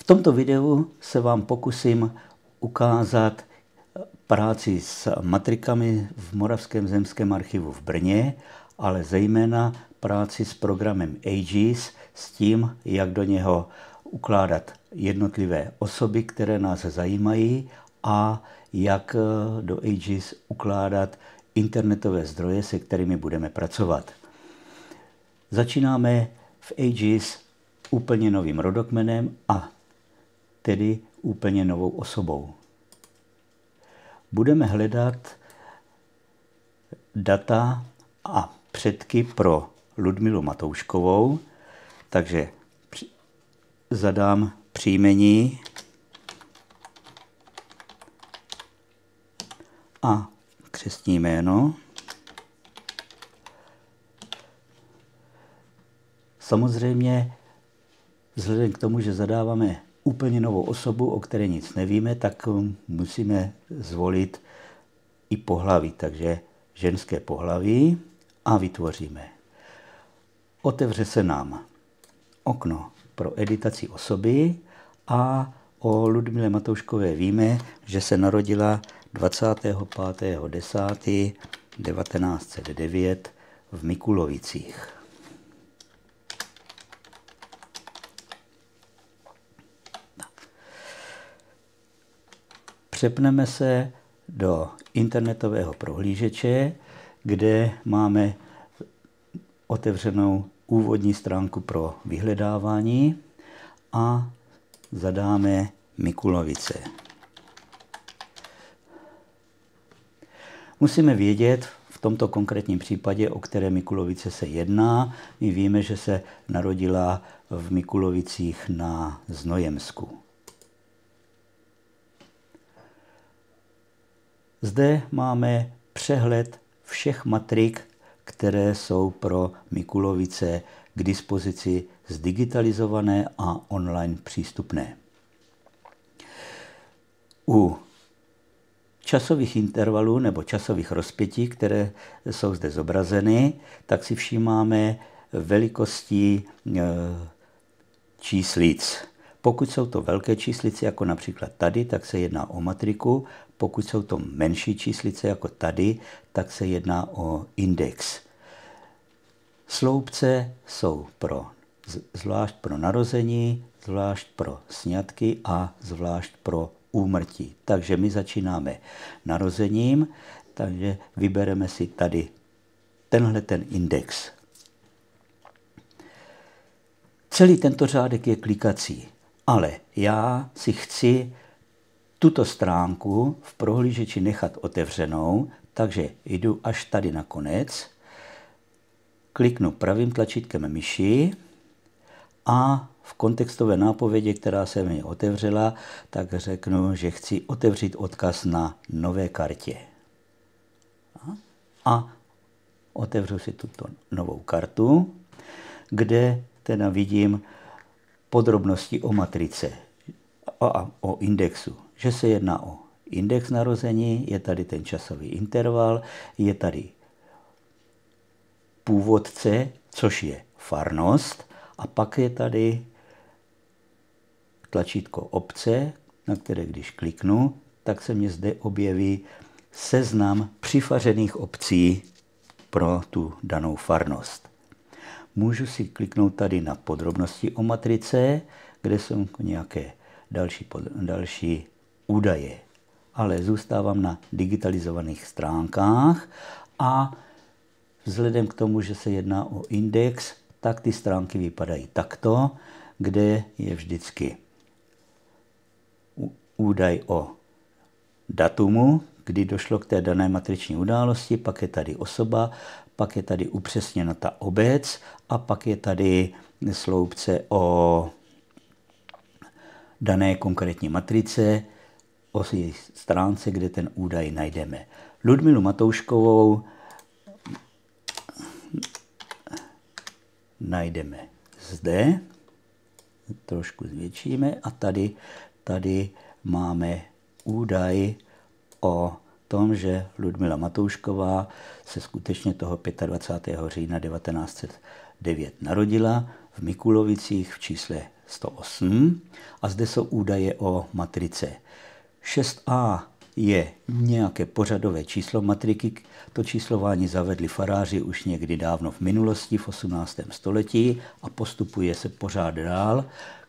tomto videu se vám pokusím ukázat práci s matrikami v Moravském zemském archivu v Brně, ale zejména práci s programem Aegis, s tím, jak do něho ukládat jednotlivé osoby, které nás zajímají, a jak do Aegis ukládat internetové zdroje, se kterými budeme pracovat. Začínáme v Aegis úplně novým rodokmenem a tedy úplně novou osobou. Budeme hledat data a předky pro Ludmilu Matouškovou, takže zadám příjmení a křestní jméno. Samozřejmě vzhledem k tomu, že zadáváme úplně novou osobu, o které nic nevíme, tak musíme zvolit i pohlaví, takže ženské pohlaví a vytvoříme. Otevře se nám okno pro editaci osoby a o Ludmile Matouškové víme, že se narodila 25.10.1909 v Mikulovicích. Přepneme se do internetového prohlížeče, kde máme otevřenou úvodní stránku pro vyhledávání a zadáme Mikulovice. Musíme vědět v tomto konkrétním případě, o které Mikulovice se jedná. My víme, že se narodila v Mikulovicích na Znojemsku. Zde máme přehled všech matrik, které jsou pro Mikulovice k dispozici zdigitalizované a online přístupné. U časových intervalů nebo časových rozpětí, které jsou zde zobrazeny, tak si všímáme velikosti číslic. Pokud jsou to velké číslice, jako například tady, tak se jedná o matriku. Pokud jsou to menší číslice, jako tady, tak se jedná o index. Sloupce jsou zvlášť pro narození, zvlášť pro sňatky a zvlášť pro úmrtí. Takže my začínáme narozením, takže vybereme si tady tenhle ten index. Celý tento řádek je klikací, ale já si chci tuto stránku v prohlížeči nechat otevřenou, takže jdu až tady na konec, kliknu pravým tlačítkem myši a v kontextové nápovědi, která se mi otevřela, tak řeknu, že chci otevřít odkaz na nové kartě. A otevřu si tuto novou kartu, kde teda vidím podrobnosti o matrice a o indexu. Že se jedná o index narození, je tady ten časový interval, je tady původce, což je farnost, a pak je tady tlačítko obce, na které když kliknu, tak se mě zde objeví seznam přifařených obcí pro tu danou farnost. Můžu si kliknout tady na podrobnosti o matrice, kde jsou nějaké další údaje. Ale zůstávám na digitalizovaných stránkách a vzhledem k tomu, že se jedná o index, tak ty stránky vypadají takto, kde je vždycky údaj o datumu, kdy došlo k té dané matriční události, pak je tady osoba, pak je tady upřesněna ta obec a pak je tady sloupce o dané konkrétní matrice, o stránce, kde ten údaj najdeme. Ludmilu Matouškovou najdeme zde, trošku zvětšíme a tady máme údaj o tom, že Ludmila Matoušková se skutečně toho 25. října 1909 narodila v Mikulovicích v čísle 108 a zde jsou údaje o matrice. 6a je nějaké pořadové číslo matriky. To číslování zavedli faráři už někdy dávno v minulosti, v 18. století a postupuje se pořád dál.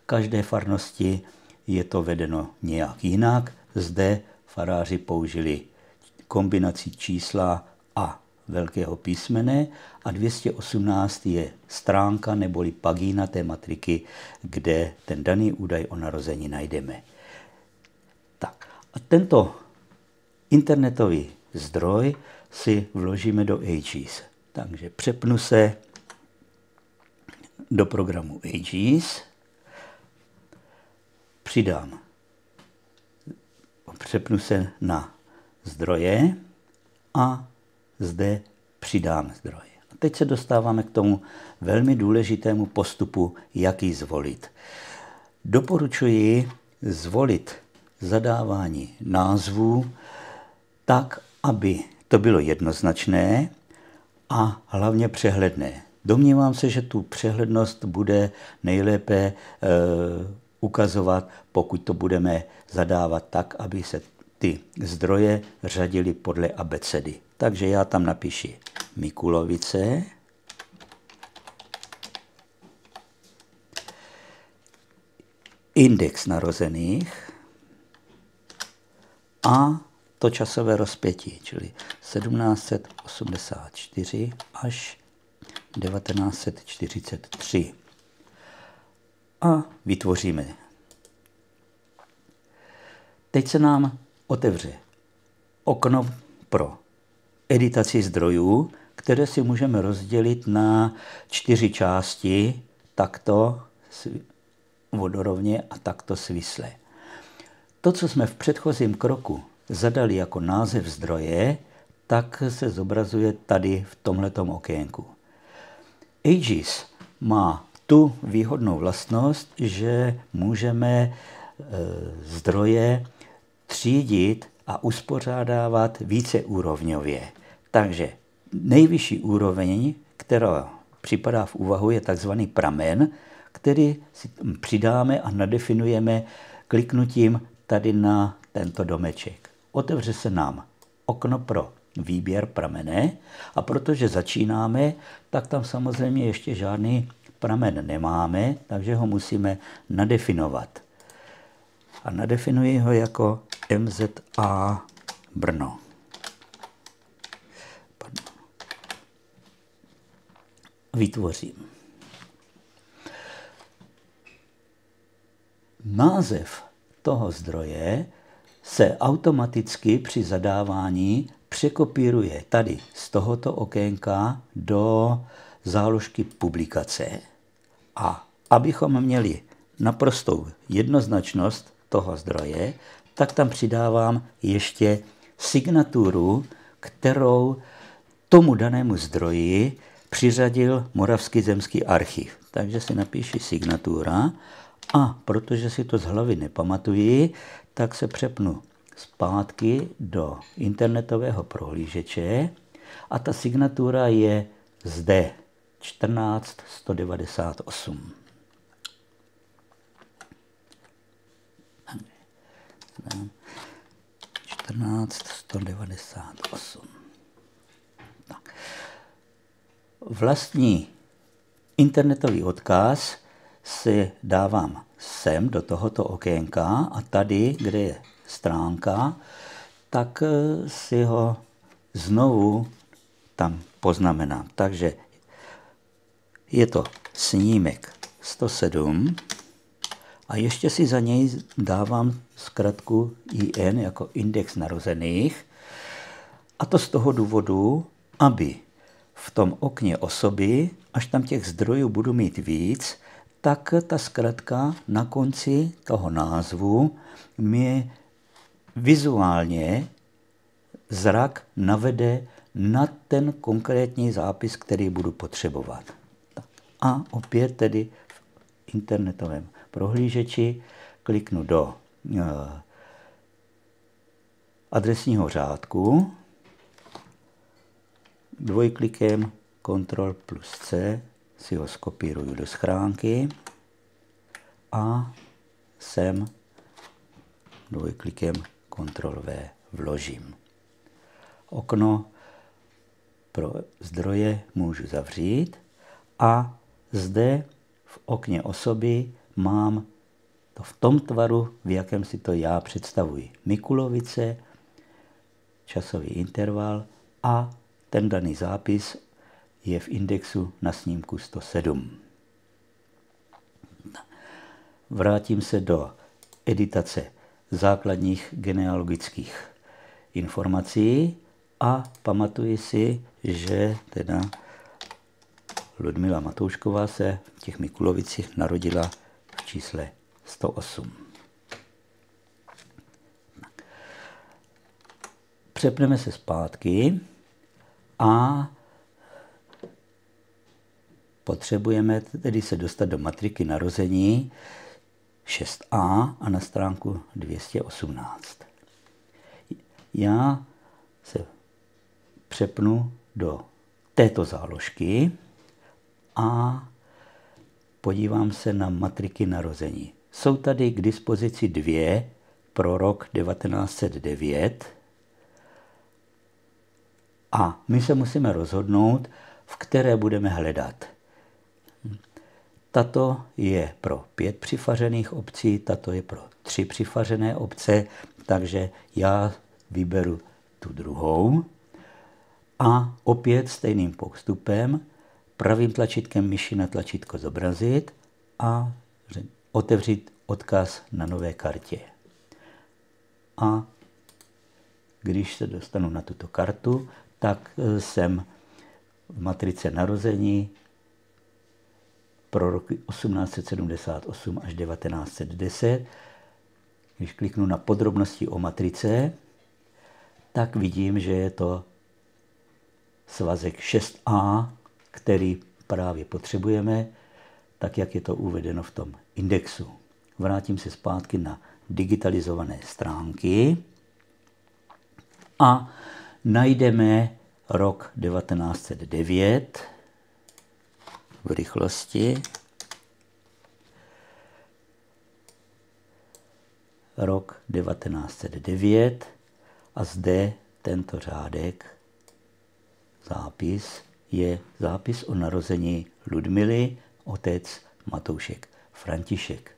Každé farnosti je to vedeno nějak jinak. Zde faráři použili kombinaci čísla a velkého písmene a 218 je stránka neboli pagína té matriky, kde ten daný údaj o narození najdeme. Tak a tento internetový zdroj si vložíme do Aegis. Takže přepnu se do programu Aegis, přepnu se na zdroje a zde přidám zdroje. A teď se dostáváme k tomu velmi důležitému postupu, jaký zvolit. Doporučuji zvolit zadávání názvů tak, aby to bylo jednoznačné a hlavně přehledné. Domnívám se, že tu přehlednost bude nejlépe ukazovat, pokud to budeme zadávat tak, aby se ty zdroje řadily podle abecedy. Takže já tam napíši Mikulovice, index narozených a to časové rozpětí, čili 1784 až 1943. A vytvoříme. Teď se nám otevře okno pro editaci zdrojů, které si můžeme rozdělit na 4 části, takto vodorovně a takto svisle. To, co jsme v předchozím kroku zadali jako název zdroje, tak se zobrazuje tady v tomhletom okénku. Aegis má tu výhodnou vlastnost, že můžeme zdroje třídit a uspořádávat víceúrovňově. Takže nejvyšší úroveň, která připadá v úvahu, je takzvaný pramen, který si přidáme a nadefinujeme kliknutím tady na tento domeček. Otevře se nám okno pro výběr pramene a protože začínáme, tak tam samozřejmě ještě žádný pramen nemáme, takže ho musíme nadefinovat. A nadefinuji ho jako MZA Brno. Vytvořím. Název toho zdroje se automaticky při zadávání překopíruje tady z tohoto okénka do záložky publikace. A abychom měli naprostou jednoznačnost toho zdroje, tak tam přidávám ještě signaturu, kterou tomu danému zdroji přiřadil Moravský zemský archiv. Takže si napíši signatura a protože si to z hlavy nepamatuji, tak se přepnu zpátky do internetového prohlížeče a ta signatura je zde 14198. 14198. Tak. Vlastní internetový odkaz si dávám sem do tohoto okénka a tady, kde je stránka, tak si ho znovu tam poznamenám. Takže je to snímek 107 a ještě si za něj dávám zkratku IN jako index narozených. A to z toho důvodu, aby v tom okně osoby, až tam těch zdrojů budu mít víc, tak ta zkratka na konci toho názvu mi vizuálně zrak navede na ten konkrétní zápis, který budu potřebovat. A opět tedy v internetovém prohlížeči kliknu do adresního řádku, dvojklikem Ctrl+C si ho skopíruju do schránky a sem dvojklikem Ctrl+V vložím. Okno pro zdroje můžu zavřít a zde v okně osoby mám to v tom tvaru, v jakém si to já představuji. Mikulovice, časový interval a ten daný zápis je v indexu na snímku 107. Vrátím se do editace základních genealogických informací a pamatuji si, že teda Ludmila Matoušková se v těch Mikulovicích narodila v čísle 108. Přepneme se zpátky a potřebujeme tedy se dostat do matriky narození 6a a na stránku 218. Já se přepnu do této záložky a podívám se na matriky narození. Jsou tady k dispozici dvě pro rok 1909 a my se musíme rozhodnout, v které budeme hledat. Tato je pro 5 přifařených obcí, tato je pro 3 přifařené obce, takže já vyberu tu druhou a opět stejným postupem pravým tlačítkem myši na tlačítko zobrazit a otevřít odkaz na nové kartě. A když se dostanu na tuto kartu, tak jsem v matrice narození pro roky 1878 až 1910. Když kliknu na podrobnosti o matrice, tak vidím, že je to svazek 6a, který právě potřebujeme, tak jak je to uvedeno v tom indexu. Vrátím se zpátky na digitalizované stránky a najdeme rok 1909 v rychlosti. Rok 1909 a zde tento řádek, zápis, je zápis o narození Ludmily, otec Matoušek František.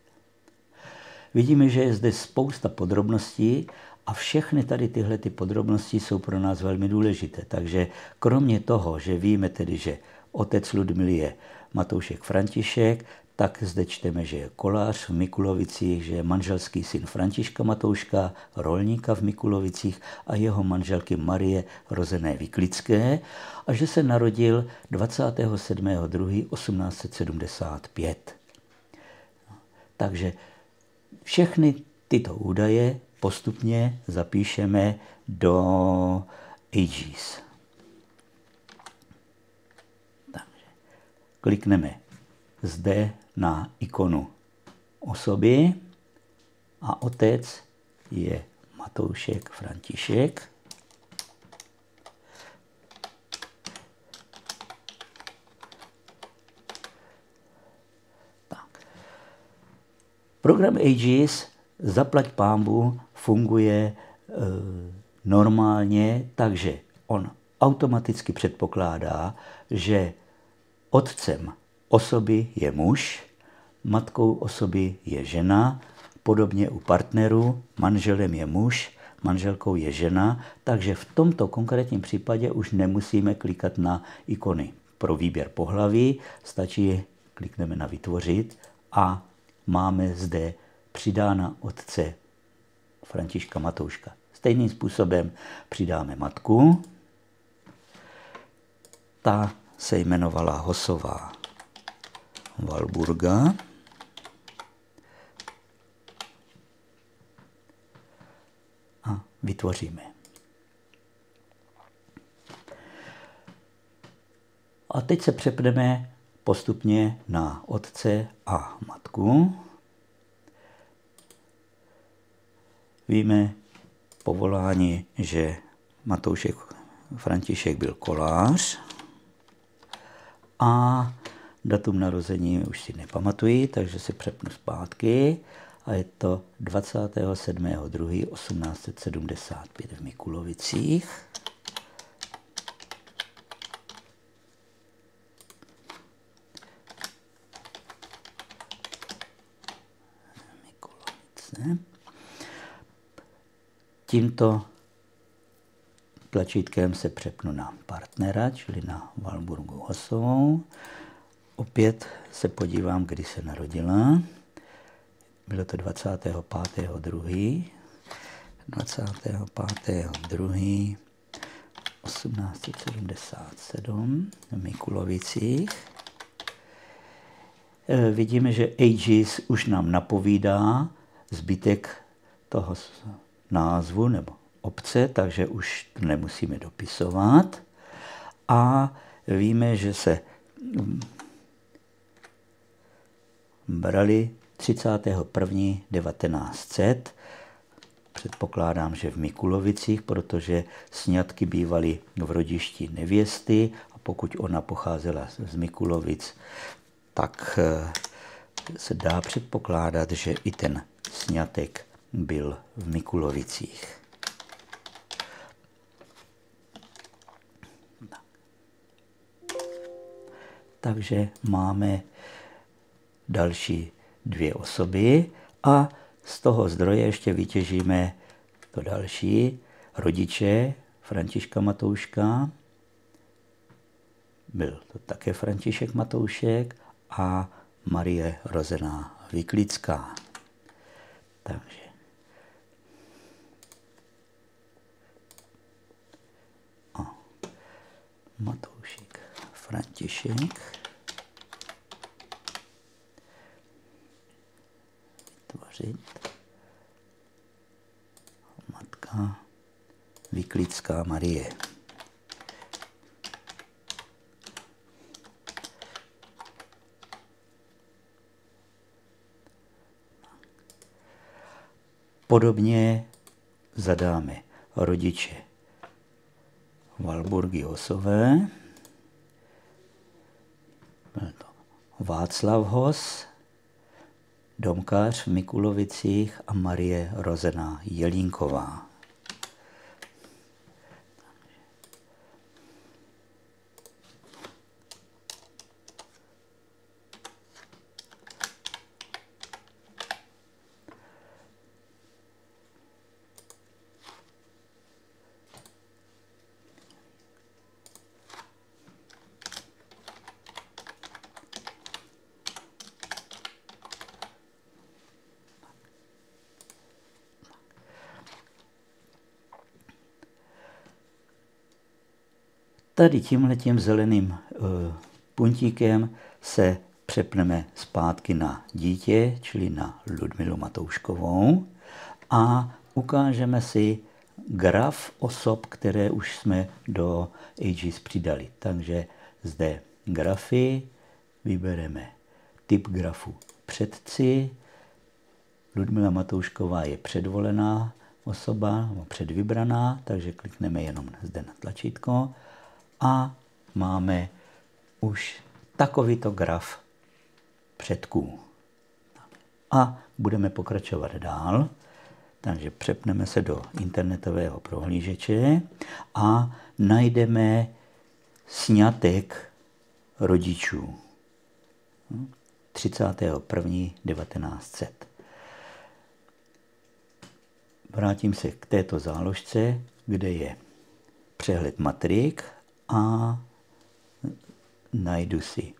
Vidíme, že je zde spousta podrobností a všechny tady tyhle podrobnosti jsou pro nás velmi důležité. Takže kromě toho, že víme tedy, že otec Ludmily je Matoušek František, tak zde čteme, že je kolář v Mikulovicích, že je manželský syn Františka Matouška, rolníka v Mikulovicích a jeho manželky Marie rozené Vyklické a že se narodil 27.2.1875. Takže všechny tyto údaje postupně zapíšeme do Aegis. Takže klikneme zde na ikonu osoby a otec je Matoušek František. Program Aegis, zaplať pánbůh, funguje normálně, takže on automaticky předpokládá, že otcem osoby je muž, matkou osoby je žena, podobně u partnerů, manželem je muž, manželkou je žena, takže v tomto konkrétním případě už nemusíme klikat na ikony pro výběr pohlaví, stačí klikneme na vytvořit a máme zde přidána otce Františka Matouška. Stejným způsobem přidáme matku. Ta se jmenovala Hosová Valburga. A vytvoříme. A teď se přepneme postupně na otce a matku. Víme povolání, že Matoušek František byl kolář a datum narození už si nepamatuji, takže se přepnu zpátky a je to 27.2.1875 v Mikulovicích. Tímto tlačítkem se přepnu na partnera, čili na Walburgu Hosovou. Opět se podívám, kdy se narodila. Bylo to 25.2.1877 v Mikulovicích. Vidíme, že Aegis už nám napovídá zbytek toho názvu nebo obce, takže už to nemusíme dopisovat. A víme, že se brali 31.1900. Předpokládám, že v Mikulovicích, protože sňatky bývaly v rodišti nevěsty a pokud ona pocházela z Mikulovic, tak se dá předpokládat, že i ten sňatek byl v Mikulovicích. Takže máme další dvě osoby a z toho zdroje ještě vytěžíme to další. Rodiče Františka Matouška, byl to také František Matoušek a Marie Rozená Vyklická. Takže Matoušek, František, vytvořit, matka Vyklická Marie. Podobně zadáme rodiče Walburgy Hosové, byl to Václav Hos, domkař v Mikulovicích a Marie Rozená Jelínková. Tady tímhletím zeleným puntíkem se přepneme zpátky na dítě, čili na Ludmilu Matouškovou a ukážeme si graf osob, které už jsme do Aegis přidali. Takže zde grafy, vybereme typ grafu předci, Ludmila Matoušková je předvolená osoba, nebo předvybraná, takže klikneme jenom zde na tlačítko a máme už takovýto graf předků. A budeme pokračovat dál. Takže přepneme se do internetového prohlížeče a najdeme sňatek rodičů 31.1900. Vrátím se k této záložce, kde je přehled matrik a najdu si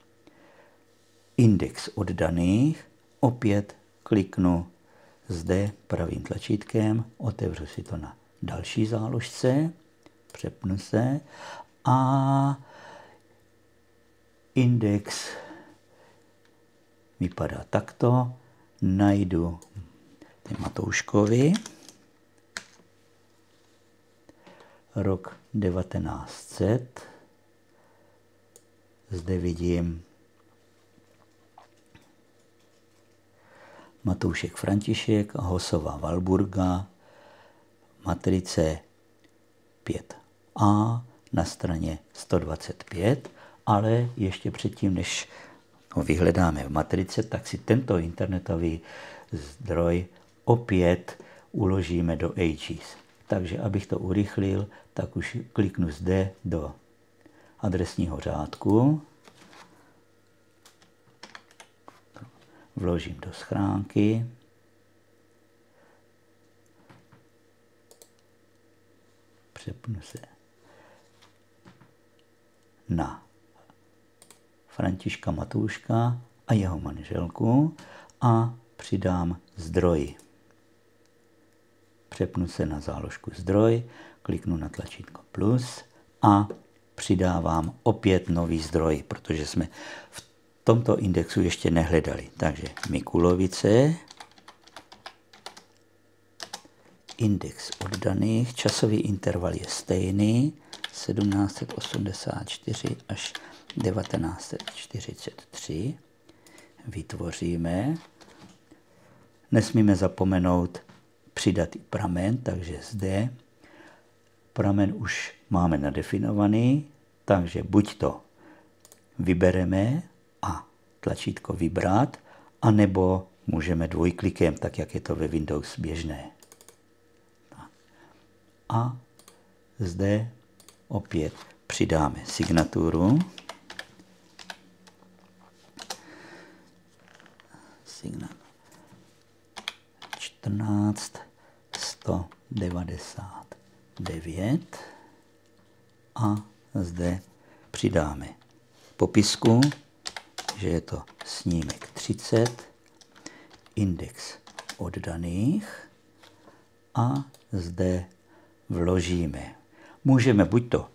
index oddaných. Opět kliknu zde pravým tlačítkem, otevřu si to na další záložce, přepnu se a index vypadá takto. Najdu Matouškovi, rok 1900, zde vidím Matoušek František, Hosová Walburga, matrice 5a na straně 125, ale ještě předtím, než ho vyhledáme v matrice, tak si tento internetový zdroj opět uložíme do Aegis. Takže abych to urychlil, tak už kliknu zde do adresního řádku, vložím do schránky, přepnu se na Františka Matouška a jeho manželku a přidám zdroj. Přepnu se na záložku zdroj, kliknu na tlačítko plus a přidávám opět nový zdroj, protože jsme v tomto indexu ještě nehledali. Takže Mikulovice, index oddaných, časový interval je stejný, 1784 až 1943. Vytvoříme. Nesmíme zapomenout přidat i pramen, takže zde pramen už máme nadefinovaný, takže buď to vybereme a tlačítko vybrat, anebo můžeme dvojklikem, tak jak je to ve Windows běžné. A zde opět přidáme signaturu. Signaturu 14199 a zde přidáme popisku, že je to snímek 30, index oddaných a zde vložíme. Můžeme buď to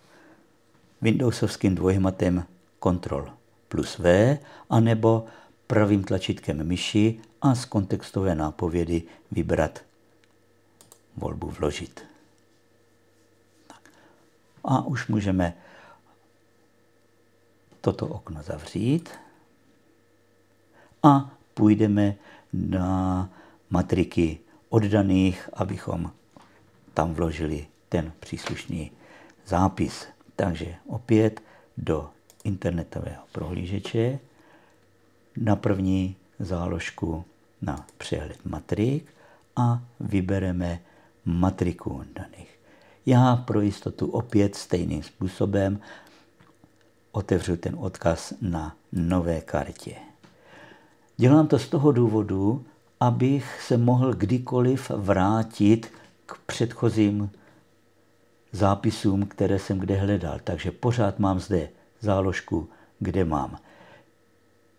Windowsovským dvojhmatem Ctrl plus V, anebo pravým tlačítkem myši a z kontextové nápovědy vybrat volbu vložit. A už můžeme toto okno zavřít a půjdeme na matriky oddaných, abychom tam vložili ten příslušný zápis. Takže opět do internetového prohlížeče na první záložku na přehled matrik a vybereme matriku oddaných. Já pro jistotu opět stejným způsobem otevřu ten odkaz na nové kartě. Dělám to z toho důvodu, abych se mohl kdykoliv vrátit k předchozím zápisům, které jsem kde hledal. Takže pořád mám zde záložku, kde mám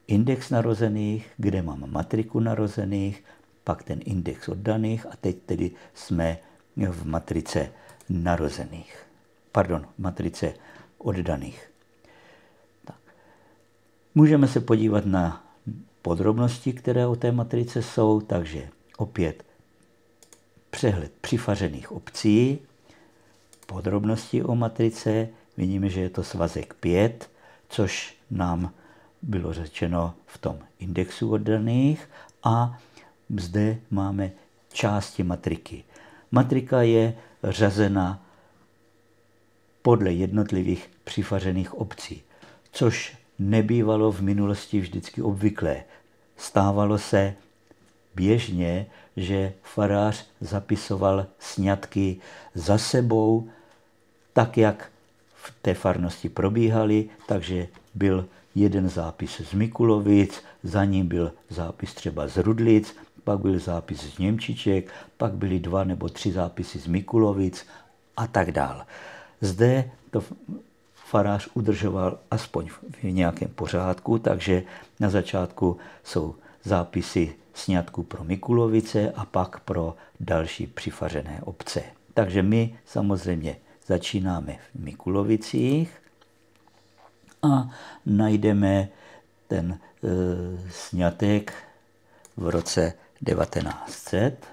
index narozených, kde mám matriku narozených, pak ten index oddaných a teď tedy jsme v matrice narozených. Pardon, matrice oddaných. Tak. Můžeme se podívat na podrobnosti, které o té matrice jsou, takže opět přehled přifařených obcí, podrobnosti o matrice, vidíme, že je to svazek 5, což nám bylo řečeno v tom indexu oddaných a zde máme části matriky. Matrika je řazena podle jednotlivých přifařených obcí, což nebývalo v minulosti vždycky obvyklé. Stávalo se běžně, že farář zapisoval sňatky za sebou, tak jak v té farnosti probíhaly, takže byl jeden zápis z Mikulovic, za ním byl zápis třeba z Rudlic, pak byl zápis z Němčiček, pak byly 2 nebo 3 zápisy z Mikulovic a tak dál. Zde to farář udržoval aspoň v nějakém pořádku, takže na začátku jsou zápisy sňatků pro Mikulovice a pak pro další přifařené obce. Takže my samozřejmě začínáme v Mikulovicích a najdeme ten sňatek v roce 1900.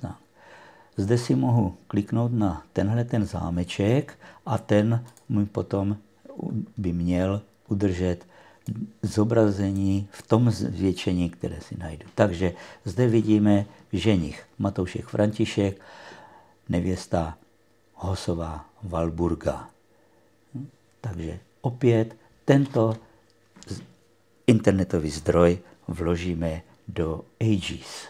No. Zde si mohu kliknout na tenhle ten zámeček a ten mi potom by měl udržet zobrazení v tom zvětšení, které si najdu. Takže zde vidíme ženich Matoušek František, nevěsta Hosová Valburga. Takže opět tento internetový zdroj vložíme do Aegis.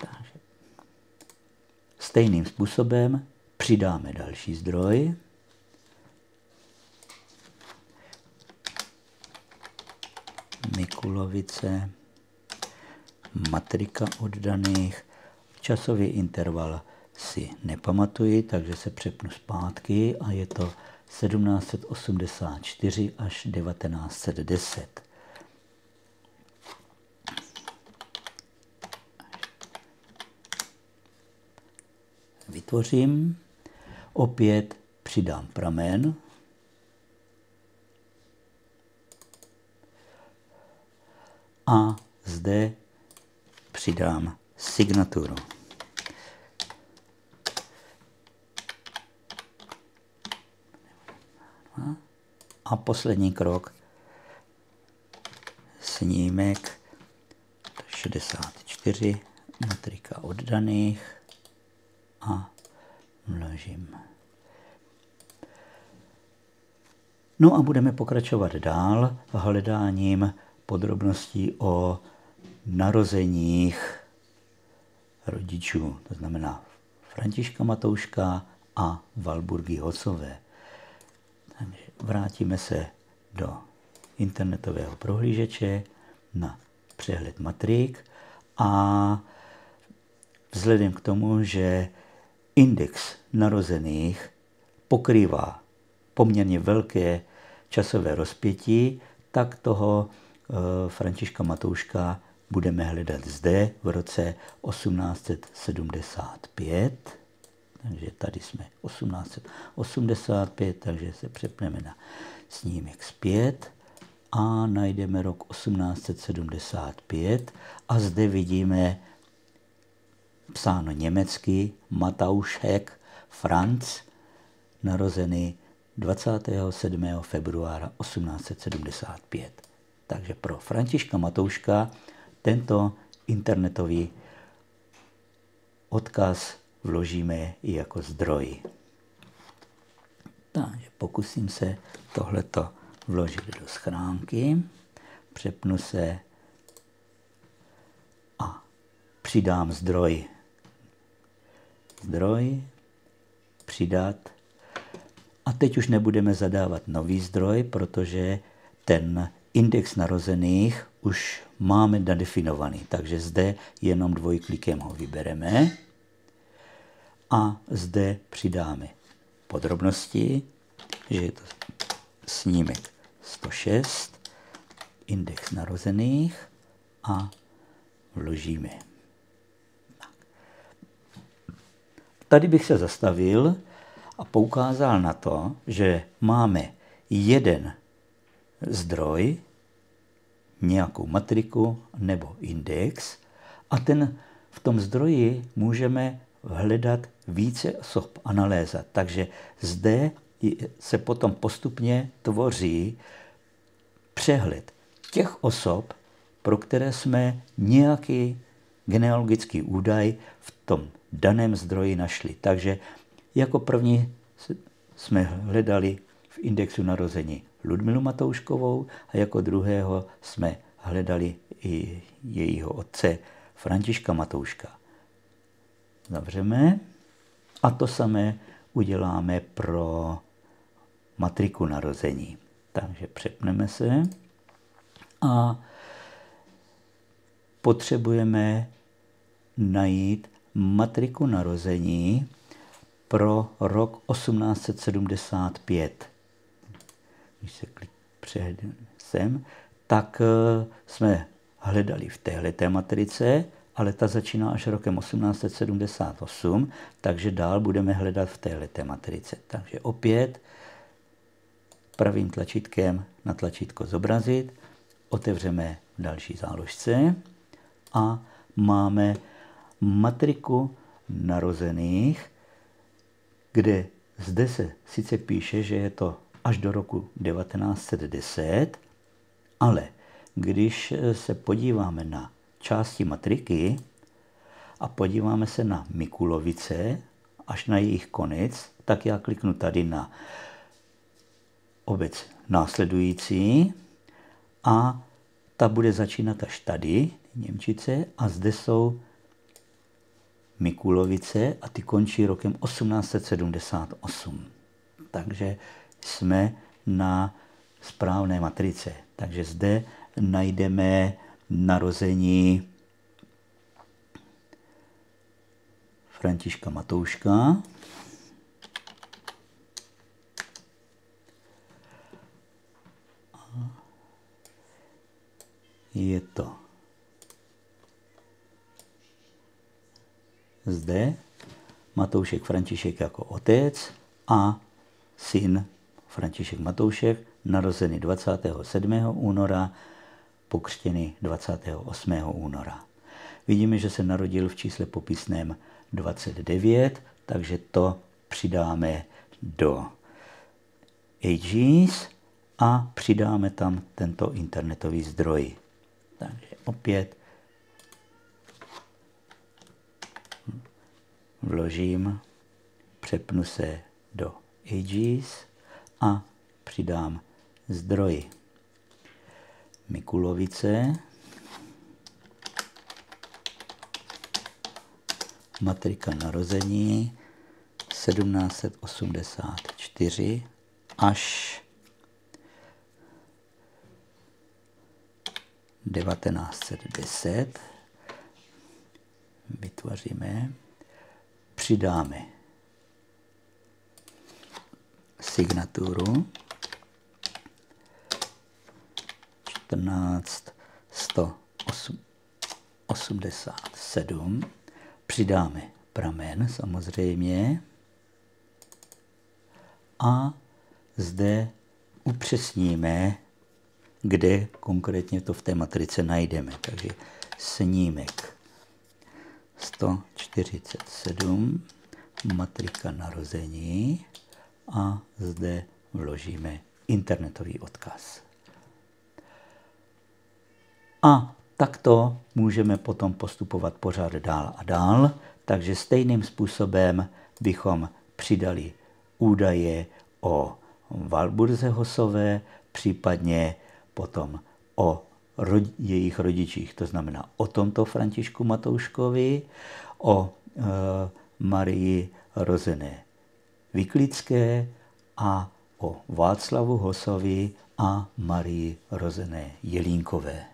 Takže stejným způsobem přidáme další zdroj. Mikulovice, matrika oddaných, časový interval si nepamatuji, takže se přepnu zpátky a je to 1784 až 1910. Vytvořím, opět přidám pramen a zde přidám signaturu. A poslední krok, snímek 64, matrika oddaných a vložím. No a budeme pokračovat dál hledáním podrobností o narozeních rodičů, to znamená Františka Matouška a Walburgy Hosové. Takže vrátíme se do internetového prohlížeče na přehled matrik a vzhledem k tomu, že index narozených pokrývá poměrně velké časové rozpětí, tak toho Františka Matouška budeme hledat zde v roce 1875. Takže tady jsme 1885, takže se přepneme na snímek zpět a najdeme rok 1875 a zde vidíme psáno německy Mataušek Franz, narozený 27. februára 1875. Takže pro Františka Matouška tento internetový odkaz vložíme i jako zdroj. Takže pokusím se tohleto vložit do schránky, přepnu se a přidám zdroj. Zdroj, přidat. A teď už nebudeme zadávat nový zdroj, protože ten index narozených už máme nadefinovaný. Takže zde jenom dvojklikem ho vybereme a zde přidáme podrobnosti, že je to snímek 106, index narozených a vložíme. Tady bych se zastavil a poukázal na to, že máme jeden zdroj, nějakou matriku nebo index a v tom zdroji můžeme hledat více osob, analéza. Takže zde se potom postupně tvoří přehled těch osob, pro které jsme nějaký genealogický údaj v tom daném zdroji našli. Takže jako první jsme hledali v indexu narození Ludmilu Matouškovou a jako druhého jsme hledali i jejího otce Františka Matouška. Zavřeme a to samé uděláme pro matriku narození. Takže přepneme se a potřebujeme najít matriku narození pro rok 1875. Když se přehledím sem, tak jsme hledali v téhleté matrice, ale ta začíná až rokem 1878, takže dál budeme hledat v téhleté matrice. Takže opět pravým tlačítkem na tlačítko zobrazit, otevřeme další záložce a máme matriku narozených, kde zde se sice píše, že je to až do roku 1910, ale když se podíváme na části matriky a podíváme se na Mikulovice až na jejich konec, tak já kliknu tady na obec následující a ta bude začínat až tady, Němčice, a zde jsou Mikulovice a ty končí rokem 1878. Takže jsme na správné matrice. Takže zde najdeme narození Františka Matouška. Je to zde Matoušek František jako otec a syn František Matoušek, narozený 27. února, pokřtěný 28. února. Vidíme, že se narodil v čísle popisném 29, takže to přidáme do Aegis a přidáme tam tento internetový zdroj. Takže opět vložím, přepnu se do Aegis a přidám zdroj. Mikulovice, matrika narození 1784 až 1910. Vytvoříme, přidáme signaturu 14187, přidáme pramen samozřejmě a zde upřesníme, kde konkrétně to v té matrice najdeme. Takže snímek 147, matrika narození a zde vložíme internetový odkaz. A takto můžeme potom postupovat pořád dál a dál, takže stejným způsobem bychom přidali údaje o Walburze Hosové, případně potom o jejich rodičích, to znamená o tomto Františku Matouškovi, o Marii rozené Vyklické a o Václavu Hosovi a Marii rozené Jelínkové.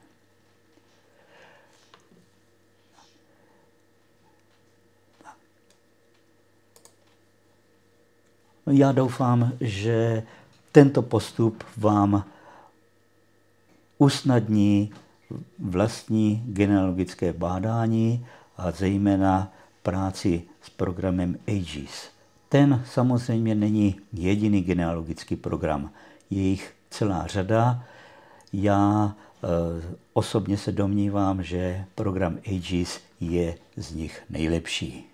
Já doufám, že tento postup vám usnadní vlastní genealogické bádání a zejména práci s programem Aegis. Ten samozřejmě není jediný genealogický program, je jich celá řada. Já osobně se domnívám, že program Aegis je z nich nejlepší.